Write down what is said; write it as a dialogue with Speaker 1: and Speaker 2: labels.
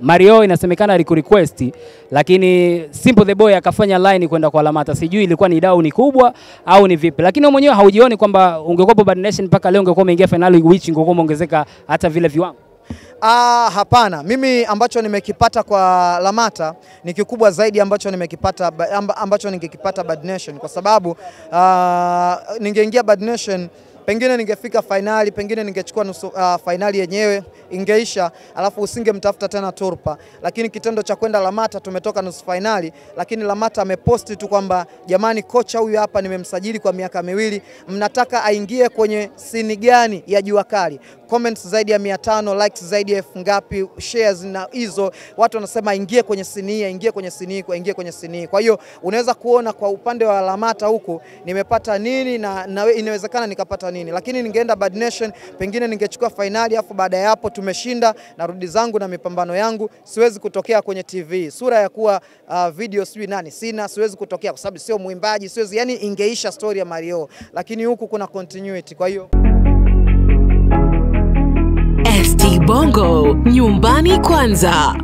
Speaker 1: Mario inasemekana alikurequest, lakini Simple the Boy akafanya line kwenda kwa Lamata. Sijui ilikuwa ni dau ni kubwa au ni vipi. Lakini wewe mwenyewe haujioni kwamba ungekuwa Bad Nation mpaka leo ungekuwa umeingia finali, which ungekuwa umeongezeka hata vile viwango?
Speaker 2: Hapana, mimi ambacho nimekipata kwa Lamata ni kikubwa zaidi ambacho ningekipata Bad Nation, kwa sababu ningeingia Bad Nation pengine ningefika finali, pengine ningechukua nusu finali yenyewe ingeisha, alafu usingemtafuta tena Turpa. Lakini kitendo cha kwenda Lamata, tumetoka nusu finali, lakini Lamata ameposti tu kwamba jamani, kocha huyu hapa nimemsajili kwa miaka 2, mnataka aingie kwenye sini gani ya Jua Kali? Comments zaidi ya 500, likes zaidi ya 1000 ngapi, shares na hizo, watu wanasema aingie kwenye sini, aingie kwenye sini, aingie kwenye sini. Kwa hiyo unaweza kuona kwa upande wa Lamata huko nimepata nini na inawezekana nikapata nini. Lakini ningeenda Bad Nation, pengine ningechukua finali, afu baada ya hapo tumeshinda na rudi zangu na mipambano yangu. Siwezi kutokea kwenye TV sura ya kuwa video sijui nani, sina, siwezi kutokea kwa sababu sio muimbaji, siwezi, yani ingeisha story ya Mario. Lakini huku kuna continuity, kwa hiyo
Speaker 3: ST Bongo, nyumbani kwanza.